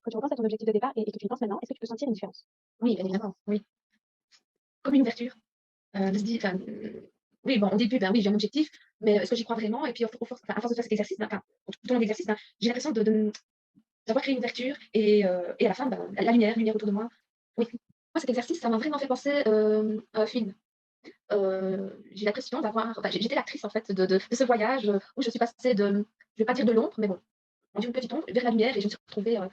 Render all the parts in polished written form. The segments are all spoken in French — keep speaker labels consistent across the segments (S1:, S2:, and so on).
S1: Quand tu repenses à ton objectif de départ et que tu y penses maintenant, est-ce que tu peux sentir une différence?
S2: Oui, bien évidemment, oui. Comme une ouverture, de se dire enfin, oui, bon, au début, ben oui, j'ai un objectif, mais est-ce que j'y crois vraiment? Et puis au force enfin, à force de faire cet exercice, ben, enfin, tout au long de l'exercice, ben, j'ai l'impression d'avoir créé une ouverture et à la fin, ben, la lumière autour de moi. Oui. Moi, cet exercice, ça m'a vraiment fait penser, à un film. J'ai l'impression d'avoir enfin, j'étais l'actrice en fait de ce voyage, où je suis passée de je vais pas dire de l'ombre, mais bon, d'une petite ombre vers la lumière et je me suis retrouvée, waouh,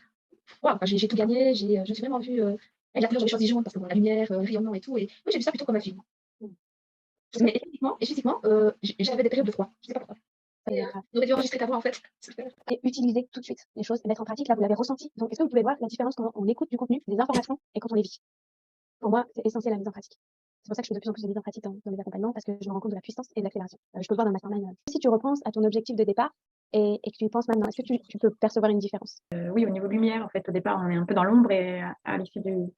S2: enfin, j'ai tout gagné, je me suis vraiment vue, avec la couleur, j'avais choisi jaune parce que bon, la lumière, le rayonnement et tout et oui, j'ai vu ça plutôt comme un film.
S1: Mmh.
S2: Mais et physiquement, j'avais des périodes de froid, je sais pas pourquoi et
S1: C'est grave.
S2: on aurait dû enregistrer ta voix en fait. Super.
S1: Et utiliser tout de suite les choses et mettre en pratique, là, vous l'avez ressenti. Donc est-ce que vous pouvez voir la différence quand on écoute du contenu, des informations et quand on les vit? Pour moi, c'est essentiel la mise en pratique. C'est pour ça que je fais de plus en plus de mise en pratique dans mes accompagnements parce que je me rends compte de la puissance et de l'accélération. Je peux le voir dans le mastermind. Si tu repenses à ton objectif de départ et que tu y penses maintenant, est-ce que tu peux percevoir une différence?
S3: Oui, au niveau lumière, en fait, au départ, on est un peu dans l'ombre et à l'issue du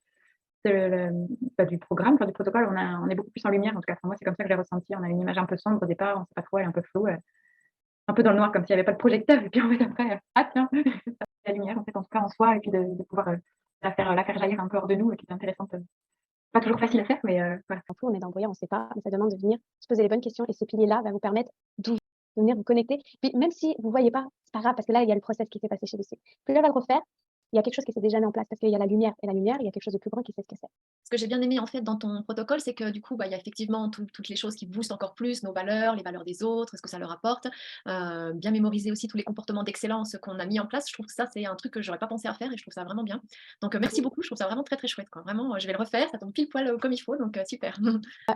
S3: programme, enfin, du protocole, on est beaucoup plus en lumière. En tout cas, enfin, moi, c'est comme ça que je l'ai ressenti. On a une image un peu sombre au départ, on ne sait pas trop, elle est un peu floue, un peu dans le noir, comme s'il n'y avait pas de projecteur. Et puis, en fait, après, ah tiens, la lumière, en fait, en tout cas, en soi, et puis de pouvoir la faire jaillir un peu hors de nous, et qui est intéressante. Pas toujours facile à faire, mais voilà.
S1: Parfois, on est dans le brouillard, on ne sait pas, mais ça demande de venir se poser les bonnes questions et ces piliers-là va vous permettre d'ouvrir, de venir vous connecter. Puis même si vous ne voyez pas, c'est pas grave parce que là, il y a le process qui s'est passé chez Lucie. Puis là, on va le refaire. Il y a quelque chose qui s'est déjà mis en place parce qu'il y a la lumière et la lumière, il y a quelque chose de plus grand qui sait ce que c'est.
S4: Ce que j'ai bien aimé en fait dans ton protocole, c'est que du coup, bah, il y a effectivement toutes les choses qui boostent encore plus nos valeurs, les valeurs des autres, ce que ça leur apporte. Bien mémoriser aussi tous les comportements d'excellence qu'on a mis en place. Je trouve que ça, c'est un truc que j'aurais pas pensé à faire et je trouve ça vraiment bien. Donc, merci beaucoup. Je trouve ça vraiment très, très chouette, quoi. Vraiment, je vais le refaire. Ça tombe pile poil comme il faut. Donc, super.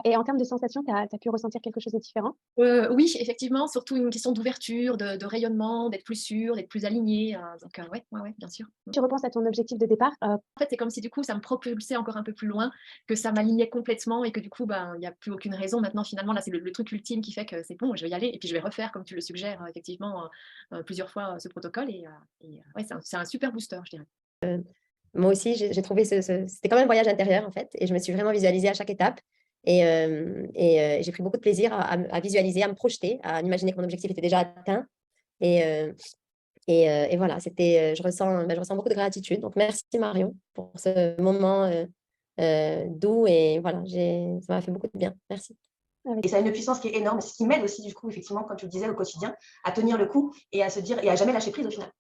S1: Et en termes de sensations, tu as pu ressentir quelque chose de différent?
S4: Oui, effectivement, surtout une question d'ouverture, de rayonnement, d'être plus sûr, d'être plus aligné. Donc, ouais, ouais, ouais, bien sûr.
S1: Tu repenses à ton objectif de départ,
S4: En fait, c'est comme si du coup, ça me propulsait encore un peu plus loin, que ça m'alignait complètement et que du coup, ben, il n'y a plus aucune raison. Maintenant, finalement, là, c'est le truc ultime qui fait que c'est bon, je vais y aller et puis je vais refaire, comme tu le suggères, effectivement, plusieurs fois ce protocole. Ouais, c'est un super booster, je dirais.
S5: Moi aussi, j'ai trouvé c'était comme un voyage intérieur, en fait, et je me suis vraiment visualisée à chaque étape. J'ai pris beaucoup de plaisir à visualiser, à me projeter, à imaginer que mon objectif était déjà atteint. Et, voilà, je ressens beaucoup de gratitude. Donc, merci Marion pour ce moment doux et voilà, ça m'a fait beaucoup de bien. Merci.
S2: Et ça a une puissance qui est énorme, ce qui m'aide aussi du coup, effectivement, comme tu le disais, au quotidien, à tenir le coup et à se dire et à jamais lâcher prise au final.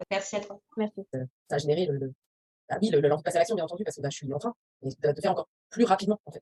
S2: Merci à toi.
S1: Merci.
S6: Ça a généré oui, l'envie de passer à l'action, bien entendu, parce que bah, je suis en train de faire encore plus rapidement, en fait.